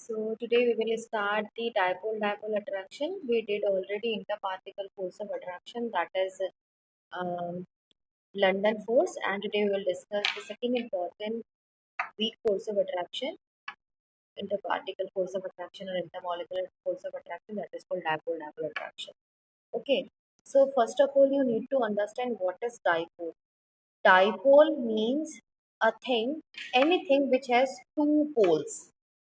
So today we will start the dipole-dipole attraction. We did already interparticle force of attraction, that is um, London force, and today we will discuss the second important weak force of attraction, interparticle force of attraction or intermolecular force of attraction, that is called dipole-dipole attraction. Okay, so first of all you need to understand what is dipole. Dipole means a thing, anything which has two poles.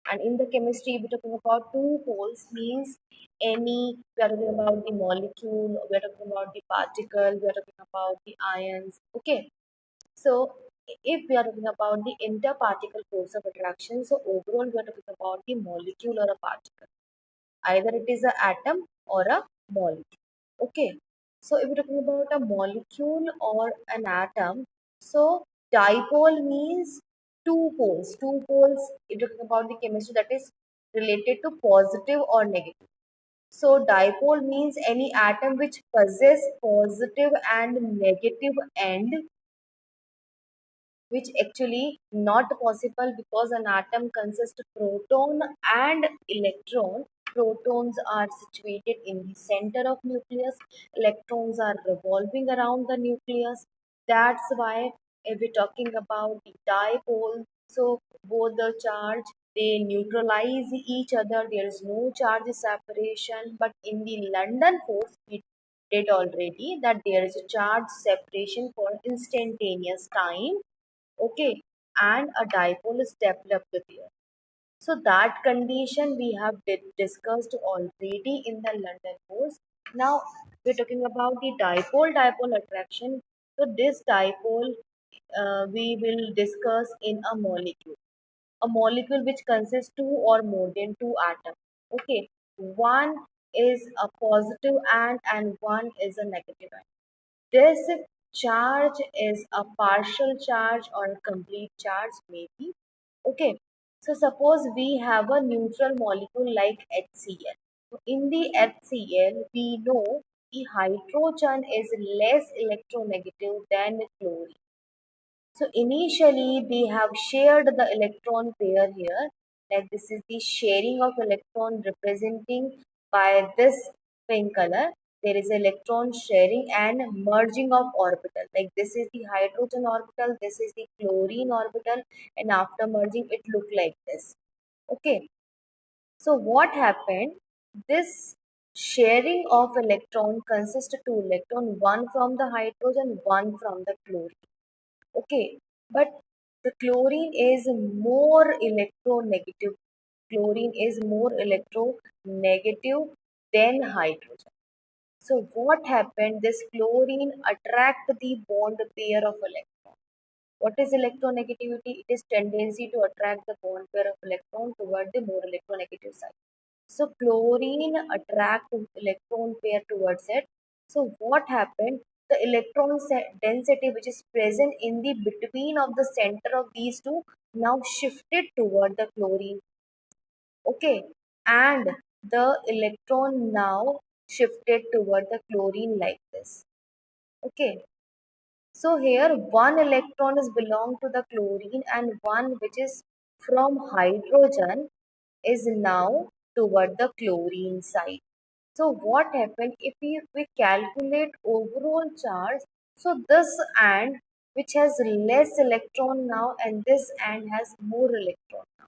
And in the chemistry, we're talking about two poles means we are talking about the molecule, we are talking about the particle, we are talking about the ions. Okay. So if we are talking about the interparticle force of attraction, so overall we are talking about the molecule or a particle. Either it is an atom or a molecule. Okay. So if we're talking about a molecule or an atom, so dipole means two poles. Two poles, if you're talking about the chemistry, that is related to positive or negative. So dipole means any atom which possess positive and negative end, which actually not possible because an atom consists of proton and electron. Protons are situated in the center of nucleus, electrons are revolving around the nucleus. That's why if we're talking about the dipole, so both the charge, they neutralize each other, there is no charge separation. But in the London force we did already that there is a charge separation for instantaneous time. Okay, and a dipole is developed there. So that condition we have discussed already in the London force. Now we're talking about the dipole-dipole attraction. So this dipole we will discuss in a molecule. A molecule which consists two or more than two atoms. Okay, one is a positive and one is a negative ion. This charge is a partial charge or a complete charge, maybe. Okay, so suppose we have a neutral molecule like HCl. So in the HCl, we know the hydrogen is less electronegative than chlorine. So initially they have shared the electron pair here, like this is the sharing of electron representing by this pink color. There is electron sharing and merging of orbital. Like this is the hydrogen orbital, this is the chlorine orbital, and after merging it look like this. Okay. So what happened? This sharing of electron consists of two electron, one from the hydrogen, one from the chlorine. Okay, but the chlorine is more electronegative. Chlorine is more electronegative than hydrogen. So what happened? This chlorine attract the bond pair of electron. What is electronegativity? It is tendency to attract the bond pair of electron toward the more electronegative side. So chlorine attract electron pair towards it. So what happened? The electron density which is present in the between of the center of these two now shifted toward the chlorine. Okay, and the electron now shifted toward the chlorine like this. Okay, so here one electron is belong to the chlorine and one which is from hydrogen is now toward the chlorine side. So what happened if we calculate overall charge? So this and which has less electron now and this and has more electron now.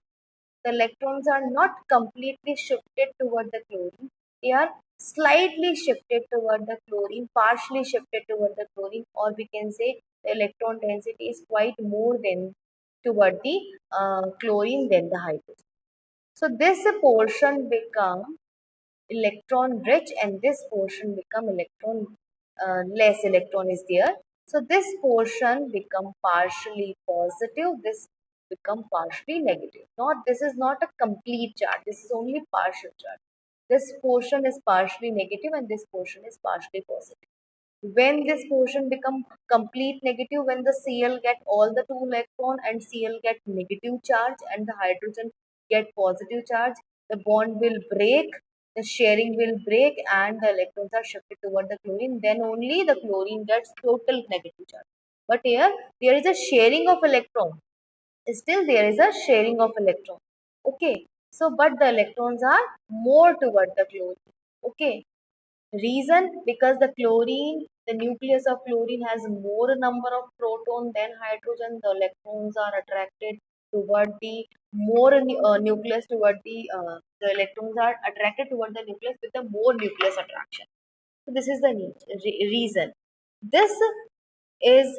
The electrons are not completely shifted toward the chlorine. They are slightly shifted toward the chlorine, partially shifted toward the chlorine, or we can say the electron density is quite more than toward the chlorine than the hydrogen. So this portion become electron rich and this portion become electron less electron is there. So this portion become partially positive, this become partially negative. Not this is not a complete charge, this is only partial charge. This portion is partially negative and this portion is partially positive. When this portion become complete negative, when the Cl get all the two electron and Cl get negative charge and the hydrogen get positive charge, the bond will break, the sharing will break and the electrons are shifted toward the chlorine. Then only the chlorine gets total negative charge. But here there is a sharing of electron. Still there is a sharing of electron. Okay. So, but the electrons are more toward the chlorine. Okay. Reason, because the chlorine, the nucleus of chlorine has more number of proton than hydrogen. The electrons are attracted toward the more nucleus toward the electrons are attracted toward the nucleus with the more nucleus attraction. So this is the reason. This is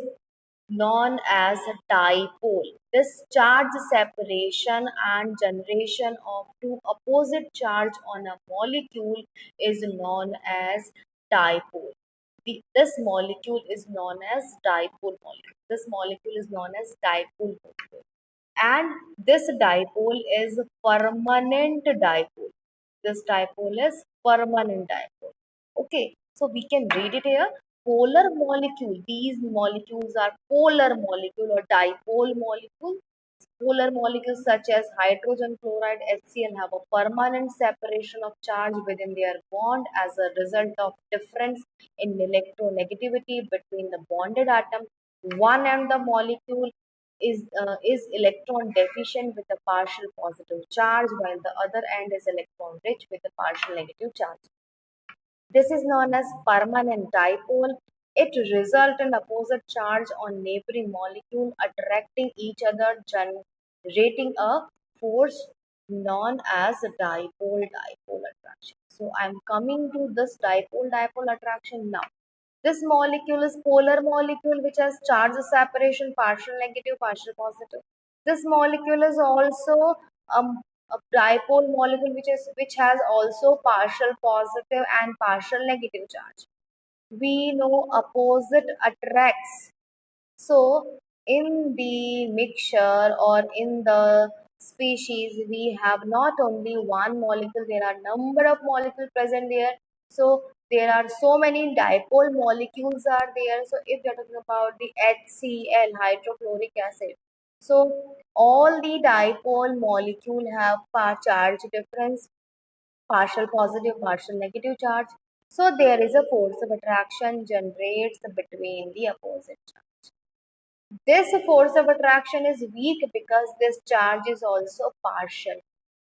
known as a dipole. This charge separation and generation of two opposite charge on a molecule is known as dipole. This molecule is known as dipole molecule. This molecule is known as dipole molecule. And this dipole is permanent dipole. This dipole is permanent dipole. Okay, so we can read it here. Polar molecule. These molecules are polar molecule or dipole molecule. Polar molecules such as hydrogen chloride HCl have a permanent separation of charge within their bond as a result of difference in electronegativity between the bonded atom. One end the molecule is electron deficient with a partial positive charge, while the other end is electron rich with a partial negative charge. This is known as permanent dipole. It results in opposite charge on neighboring molecule attracting each other, generating a force known as dipole-dipole attraction. So I am coming to this dipole-dipole attraction now. This molecule is polar molecule which has charge separation, partial negative, partial positive. This molecule is also a dipole molecule which has also partial positive and partial negative charge. We know opposite attracts. So, in the mixture or in the species, we have not only one molecule, there are number of molecules present there. So, there are so many dipole molecules are there. So, if we are talking about the HCl, hydrochloric acid, so all the dipole molecule have charge difference, partial positive, partial negative charge. So, there is a force of attraction generates between the opposite charge. This force of attraction is weak because this charge is also partial,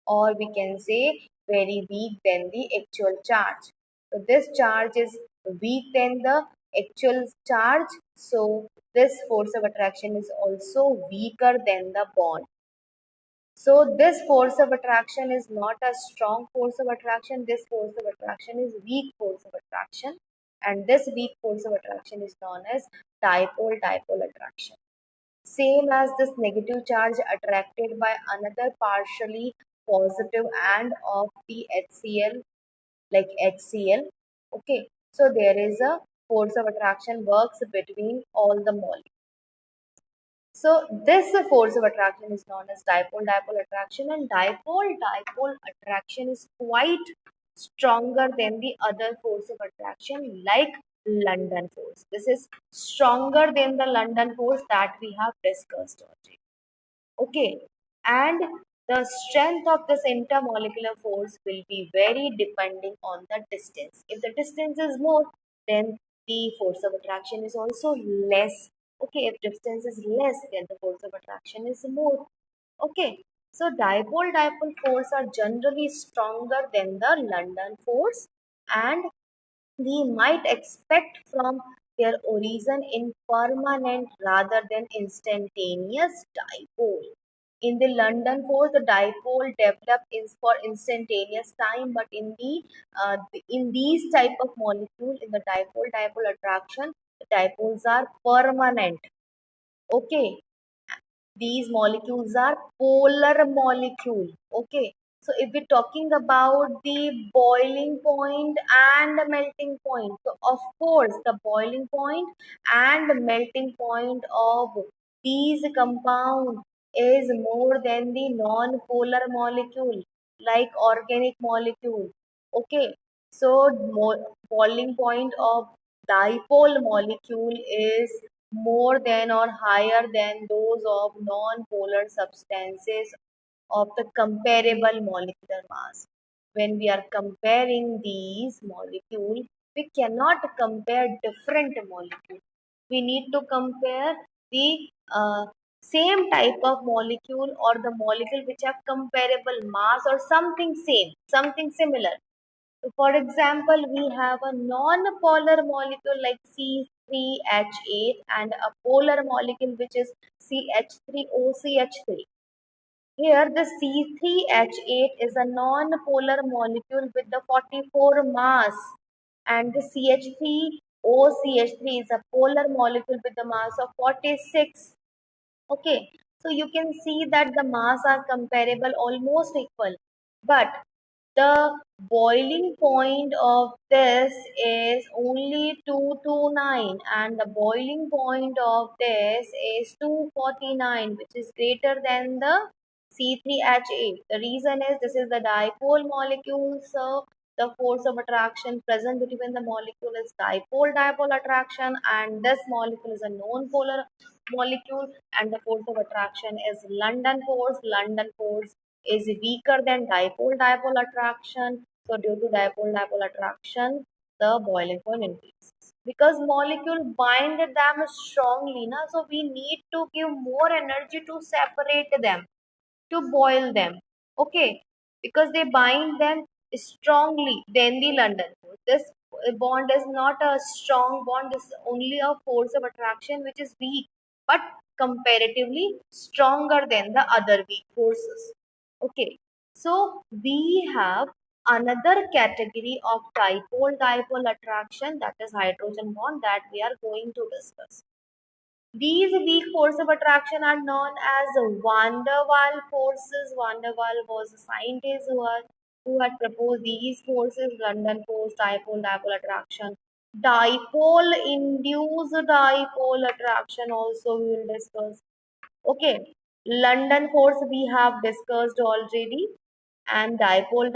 or we can say very weak than the actual charge. So this charge is weak than the actual charge. So this force of attraction is also weaker than the bond. So this force of attraction is not a strong force of attraction. This force of attraction is weak force of attraction, and this weak force of attraction is known as dipole-dipole attraction. Same as this negative charge attracted by another partially positive and of the HCl, like HCl. Okay, so there is a force of attraction works between all the molecules. So this force of attraction is known as dipole-dipole attraction, and dipole-dipole attraction is quite stronger than the other force of attraction like London force. This is stronger than the London force that we have discussed already. Okay, and the strength of this intermolecular force will be very depending on the distance. If the distance is more, then the force of attraction is also less. Okay, if distance is less, then the force of attraction is more. Okay, so dipole-dipole force are generally stronger than the London force, and we might expect from their origin in permanent rather than instantaneous dipole. In the London force, the dipole developed is for instantaneous time, but in these type of molecule, in the dipole-dipole attraction, the dipoles are permanent. Okay, these molecules are polar molecule. Okay, so if we're talking about the boiling point and the melting point, so of course the boiling point and the melting point of these compound is more than the non-polar molecule like organic molecule. Okay, so boiling point of dipole molecule is more than or higher than those of non-polar substances of the comparable molecular mass. When we are comparing these molecules, we cannot compare different molecules. We need to compare the same type of molecule or the molecule which have comparable mass or something same, something similar. So for example, we have a non-polar molecule like C3H8 and a polar molecule which is CH3OCH3. Here the C3H8 is a non-polar molecule with the 44 mass, and the CH3OCH3 is a polar molecule with the mass of 46. Okay, so you can see that the mass are comparable, almost equal, but the boiling point of this is only 229 and the boiling point of this is 249, which is greater than the C3H8. The reason is this is the dipole molecule, so the force of attraction present between the molecule is dipole-dipole attraction, and this molecule is a non-polar molecule, and the force of attraction is London force. London force is weaker than dipole-dipole attraction. So due to dipole-dipole attraction, the boiling point increases. Because molecule bind them strongly, na, so we need to give more energy to separate them, to boil them. Okay, because they bind them strongly than the London force. This bond is not a strong bond, this is only a force of attraction which is weak, but comparatively stronger than the other weak forces. Okay, so we have another category of dipole dipole attraction, that is hydrogen bond, that we are going to discuss. These weak forces of attraction are known as van der Waal forces. Van der Waal was a scientist who had proposed these forces: London force, dipole, dipole attraction, dipole induced dipole attraction. Also, we will discuss. Okay, London force we have discussed already, and dipole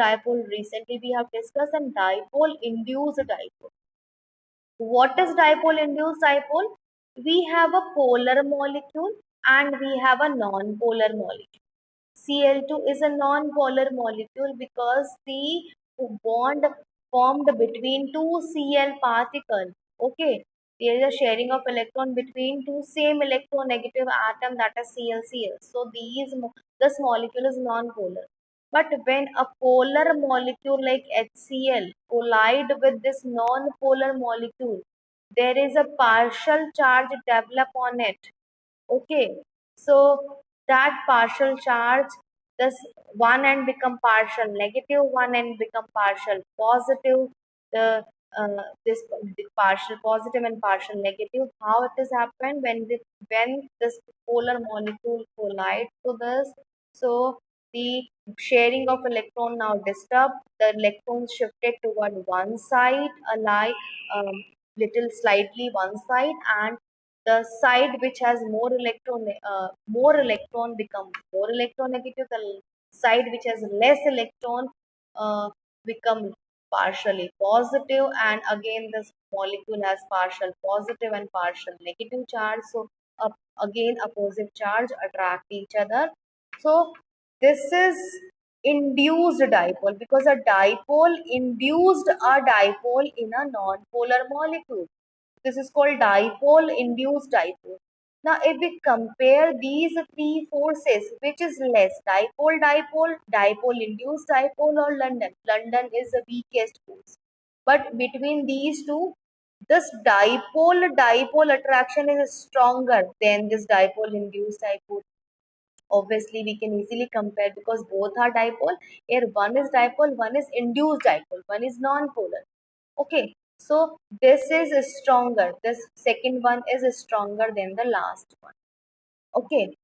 recently we have discussed, and dipole induced dipole. What is dipole induced dipole? We have a polar molecule and we have a non-polar molecule. Cl2 is a non-polar molecule because the bond formed between two Cl particles. Okay, there is a sharing of electron between two same electronegative atom, that is Cl. So this molecule is non-polar. But when a polar molecule like HCl collide with this non-polar molecule, there is a partial charge develop on it. Okay, so that partial charge, this one end become partial negative, one end become partial positive. The this the partial positive and partial negative. How it is happened when this polar molecule collide to this? So the sharing of electron now disturbed. The electrons shifted toward one side, a little slightly one side, and the side which has more electron become more electronegative, the side which has less electron uh, become partially positive, and again this molecule has partial positive and partial negative charge, so again opposite charge attract each other. So this is induced dipole, because a dipole induced a dipole in a non-polar molecule. This is called dipole induced dipole. Now, if we compare these three forces, which is less, dipole dipole, dipole induced dipole, or London? London is the weakest force. But between these two, this dipole dipole attraction is stronger than this dipole induced dipole. Obviously, we can easily compare because both are dipole. Here, one is dipole, one is induced dipole, one is non-polar. Okay, so this is stronger. This second one is stronger than the last one. Okay,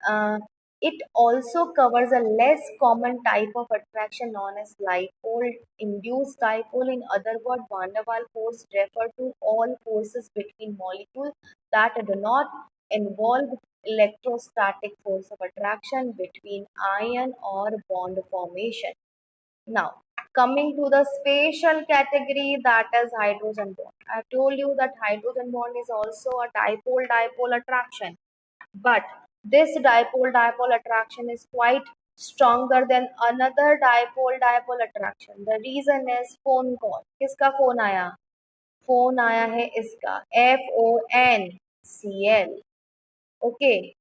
uh, it also covers a less common type of attraction known as dipole induced dipole. In other words, van der Waal force refer to all forces between molecules that do not involve electrostatic force of attraction between ion or bond formation. Now, coming to the spatial category, that is hydrogen bond. I told you that hydrogen bond is also a dipole-dipole attraction, but this dipole-dipole attraction is quite stronger than another dipole-dipole attraction. The reason is phone call. किसका phone आया? Phone आया है इसका, FON Cl. Okay,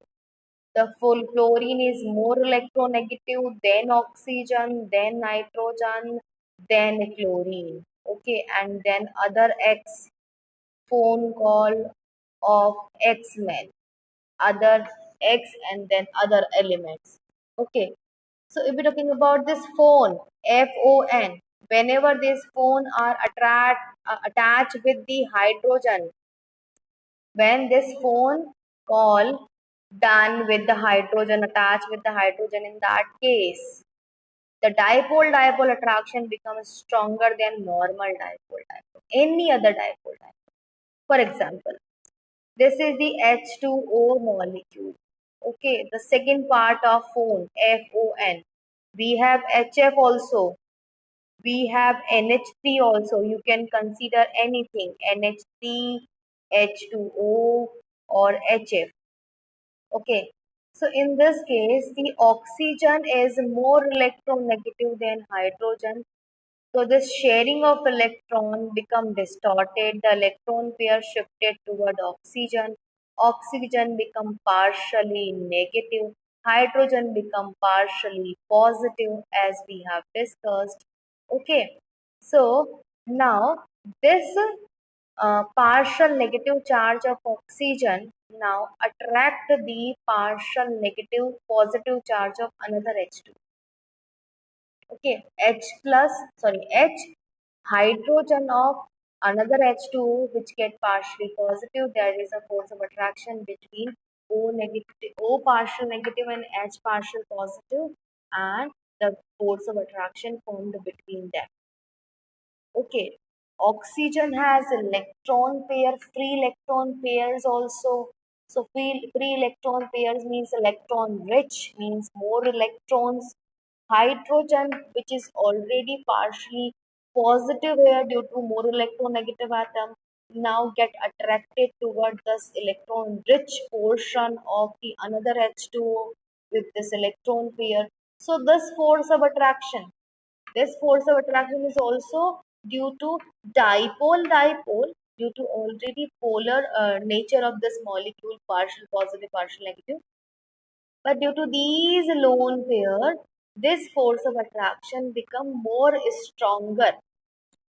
The full fluorine is more electronegative than oxygen, then nitrogen, then chlorine. Okay, and then other X, phone call of X-men, other X and then other elements. Okay, so if we're talking about this phone, FON, whenever this phone are attached with the hydrogen, when this phone call done with the hydrogen, attached with the hydrogen, in that case the dipole attraction becomes stronger than normal dipole, any other dipole. For example, this is the H2O molecule. Okay, the second part of phone, FON. We have HF also, we have NH3 also. You can consider anything, NH3, H2O, or HF. Okay. So in this case, the oxygen is more electronegative than hydrogen. So this sharing of electron become distorted. The electron pair shifted toward oxygen. Oxygen become partially negative. Hydrogen become partially positive, as we have discussed. Okay. So now this partial negative charge of oxygen now attract the partial negative positive charge of another H2. Okay, H plus, sorry, H hydrogen of another H2O which get partially positive. There is a force of attraction between O negative, O partial negative and H partial positive, and the force of attraction formed between them. Okay, oxygen has electron pair, free electron pairs also. So free electron pairs means electron rich, means more electrons. Hydrogen, which is already partially positive here due to more electronegative atom, now get attracted toward this electron rich portion of the another H2O with this electron pair. So this force of attraction is also due to dipole, due to already polar nature of this molecule, partial positive, partial negative. But due to these lone pair, this force of attraction become more stronger.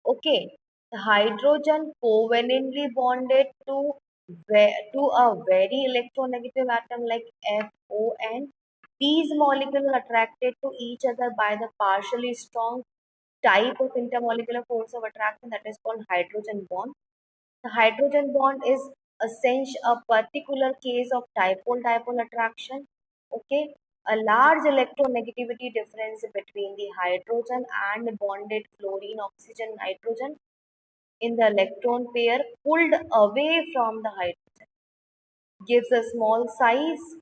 Okay, the hydrogen covalently bonded to a very electronegative atom like FON. These molecules are attracted to each other by the partially strong type of intermolecular force of attraction that is called hydrogen bond. The hydrogen bond is essentially a particular case of dipole attraction. Okay, a large electronegativity difference between the hydrogen and bonded fluorine, oxygen, nitrogen in the electron pair pulled away from the hydrogen gives a small size,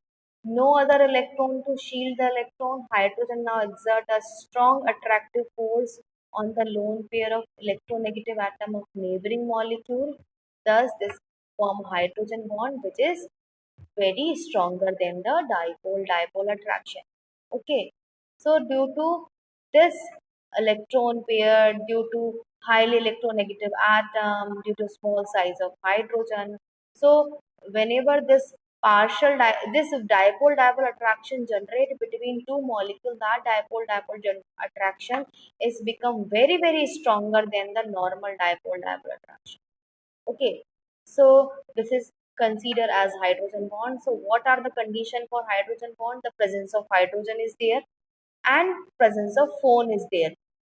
no other electron to shield the electron. Hydrogen now exert a strong attractive force on the lone pair of electronegative atom of neighboring molecule. Thus, this form hydrogen bond, which is very stronger than the dipole attraction. Okay, so due to this electron pair, due to highly electronegative atom, due to small size of hydrogen, so whenever this dipole attraction generate between two molecules, that attraction is become very stronger than the normal dipole attraction. Okay, so this is considered as hydrogen bond. So what are the condition for hydrogen bond? The presence of hydrogen is there and presence of phone is there.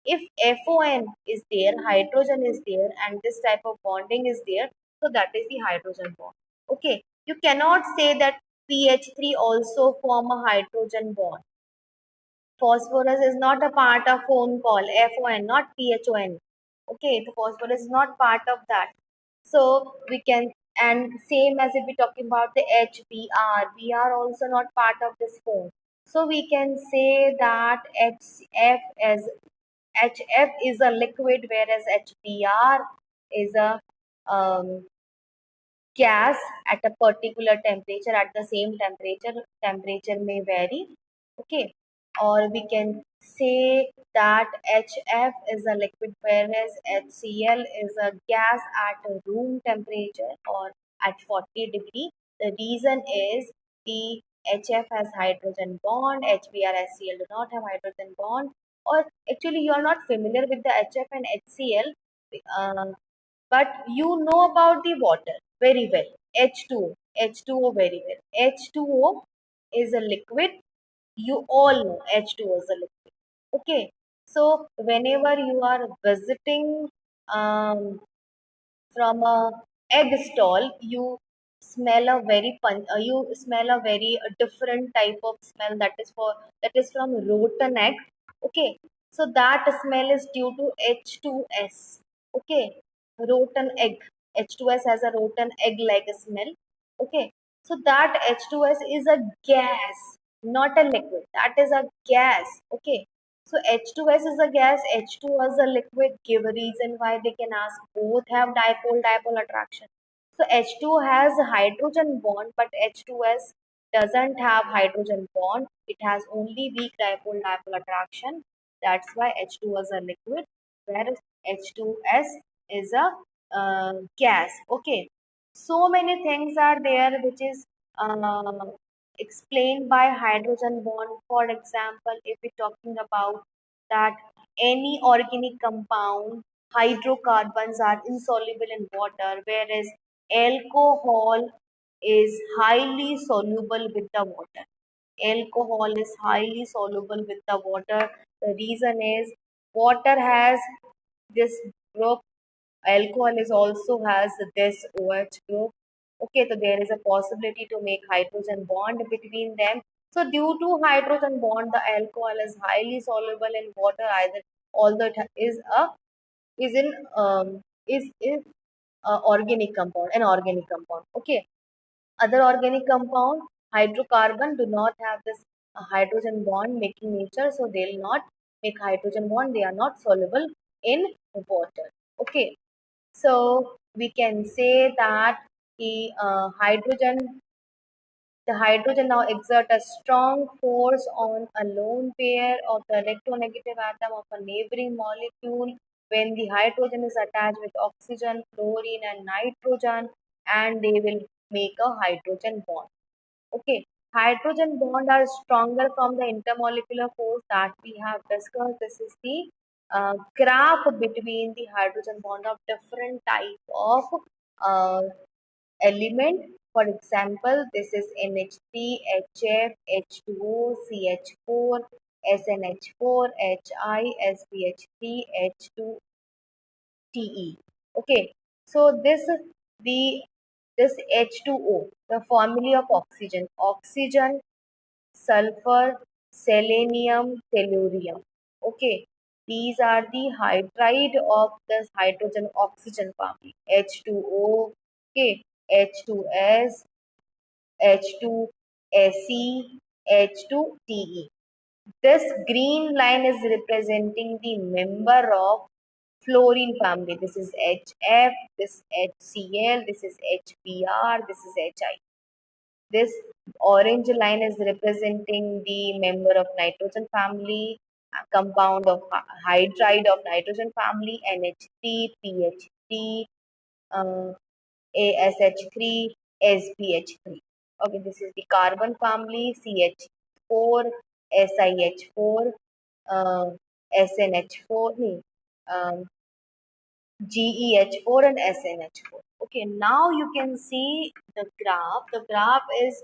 If FON is there, hydrogen is there, and this type of bonding is there, so that is the hydrogen bond. Okay, you cannot say that PH3 also form a hydrogen bond. Phosphorus is not a part of phone call, FON, not PHON. Okay, the phosphorus is not part of that. So we can, and same as if we're talking about the HBr, we are also not part of this phone. So we can say that HF is a liquid, whereas HBr is a um, gas at a particular temperature. At the same temperature may vary. Okay, or we can say that HF is a liquid, whereas HCl is a gas at a room temperature or at 40 degree. The reason is the HF has hydrogen bond, HBr HCl do not have hydrogen bond. Or actually, you are not familiar with the HF and HCl, uh, but you know about the water very well. H2O, H2O very well. H2O is a liquid. You all know H2O is a liquid. Okay, so whenever you are visiting from a egg stall, you smell a very you smell a very different type of smell that is from rotten egg. Okay, so that smell is due to H2S. Okay, rotten egg. H2S has a rotten egg like smell. Okay, so that H2S is a gas, not a liquid. That is a gas. Okay, so H2S is a gas, H2 is a liquid. Give a reason why they can ask. Both have dipole-dipole attraction. So H2 has a hydrogen bond, but H2S doesn't have hydrogen bond. It has only weak dipole-dipole attraction. That's why H2 is a liquid, whereas H2S is a gas. Okay. So many things are there which is uh, explained by hydrogen bond. For example, if we're talking about that any organic compound, hydrocarbons are insoluble in water, whereas alcohol is highly soluble with the water. Alcohol is highly soluble with the water. The reason is water has this group. Alcohol is also has this OH group. Okay, so there is a possibility to make hydrogen bond between them. So due to hydrogen bond, the alcohol is highly soluble in water. Either although it is in is organic compound, an organic compound. Okay, other organic compound, hydrocarbon do not have this hydrogen bond making nature, so they'll not make hydrogen bond. They are not soluble in water. Okay, so we can say that the hydrogen now exert a strong force on a lone pair of the electronegative atom of a neighboring molecule when the hydrogen is attached with oxygen, chlorine, and nitrogen, and they will make a hydrogen bond. Okay, hydrogen bond are stronger from the intermolecular force that we have discussed. This is the graph between the hydrogen bond of different type of uh, element. For example, this is NH3, HF, H2O, CH4, SNH4, HI, SPH3, H2, Te. Okay, so the this H2O, the formula of oxygen, oxygen, sulfur, selenium, tellurium. Okay, these are the hydride of this hydrogen oxygen family. H2O, okay, H2S, H2Se, H2Te. This green line is representing the member of fluorine family. This is HF, this HCl, this is HBr, this is HI. This orange line is representing the member of nitrogen family, a compound of hydride of nitrogen family, NH3, PH3, uh, ASH3, SPH3. Okay, this is the carbon family, CH4, SiH4, uh, SNH4, GeH4 and SNH4. Okay, now you can see the graph. The graph is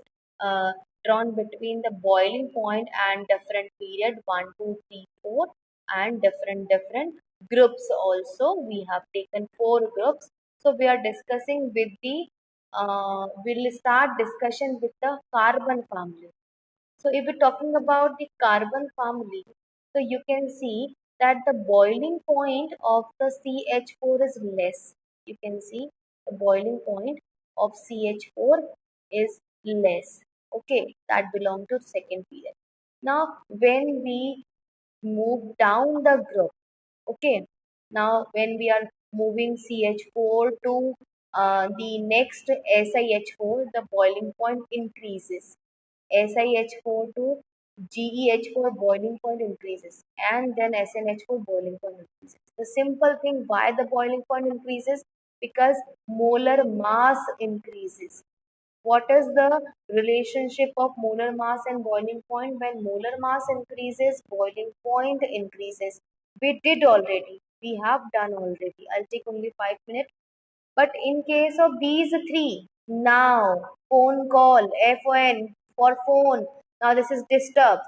drawn between the boiling point and different period 1, 2, 3, 4, and different groups also. We have taken 4 groups. So we are discussing with the we'll start discussion with the carbon family. So if we're talking about the carbon family, so you can see that the boiling point of the CH4 is less. You can see the boiling point of CH4 is less. Okay, that belong to second period. Now, when we move down the group, okay, now when we are moving CH4 to the next SiH4, the boiling point increases. SiH4 to GeH4 boiling point increases, and then SNH4 boiling point increases. The simple thing why the boiling point increases, because molar mass increases. What is the relationship of molar mass and boiling point? When molar mass increases, boiling point increases. We did already. We have done already. I'll take only 5 minutes. But in case of these three, now phone call, phone for phone. Now this is disturbed.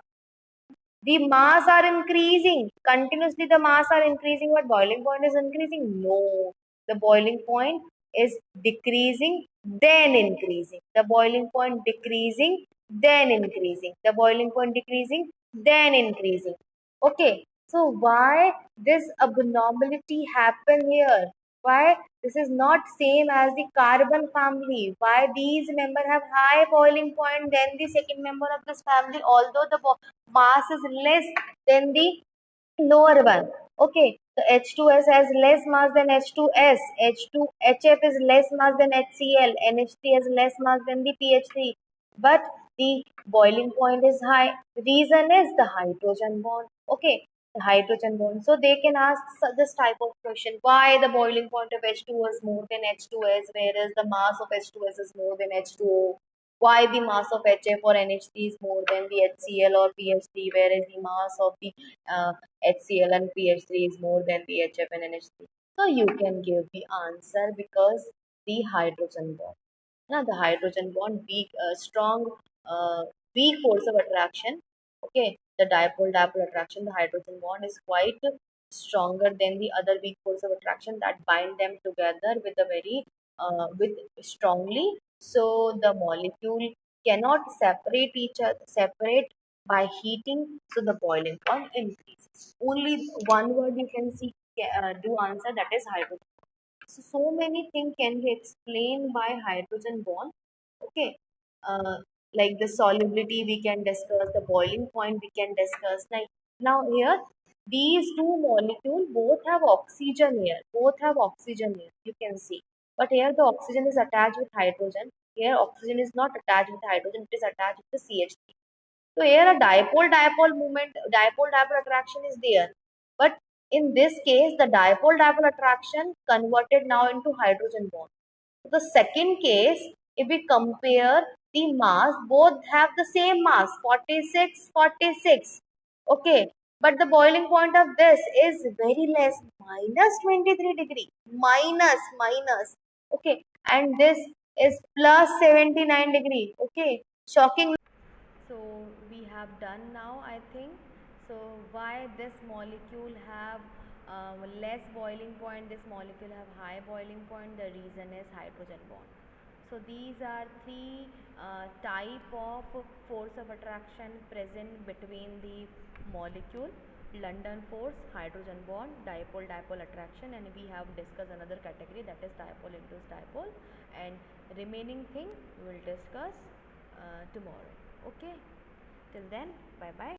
The mass are increasing continuously. The mass are increasing, but boiling point is increasing. No, the boiling point is decreasing, then increasing. The boiling point decreasing, then increasing. The boiling point decreasing, then increasing. Okay, so why this abnormality happen here? Why this is not same as the carbon family? Why these member have high boiling point than the second member of this family, although the mass is less than the lower one. Okay, the H2S has less mass than H2S. H2HF is less mass than HCl. NH3 has less mass than the PH3. But the boiling point is high. Reason is the hydrogen bond. Okay, the hydrogen bond. So they can ask this type of question: why the boiling point of H2 is more than H2S, whereas the mass of H2S is more than H2O? Why the mass of HF or NH3 is more than the HCl or PH3, whereas the mass of the HCl and PH3 is more than the HF and NH3? So you can give the answer because the hydrogen bond. Now the hydrogen bond weak, strong, weak force of attraction. Okay, the dipole-dipole attraction. The hydrogen bond is quite stronger than the other weak force of attraction that bind them together with a very with strongly. So the molecule cannot separate each other, separate by heating. So the boiling point increases. Only one word you can see do answer, that is hydrogen. So many things can be explained by hydrogen bond. Okay, uh, like the solubility we can discuss, the boiling point we can discuss. Like now here, these two molecules both have oxygen here. Both have oxygen here. You can see, but here the oxygen is attached with hydrogen. Here oxygen is not attached with hydrogen. It is attached with the CH3. So here a dipole-dipole moment, dipole-dipole attraction is there. But in this case, the dipole-dipole attraction converted now into hydrogen bond. So the second case, if we compare the mass, both have the same mass, 46, 46. Okay. But the boiling point of this is very less, minus 23 degree, minus. Okay. And this is plus 79 degree. Okay. Shocking. So we have done now, I think. So why this molecule have less boiling point, this molecule have high boiling point? The reason is hydrogen bond. So these are three type of force of attraction present between the molecule: London force, hydrogen bond, dipole-dipole attraction, and we have discussed another category, that is dipole-induced dipole, and remaining thing we will discuss tomorrow. Okay, till then, bye bye.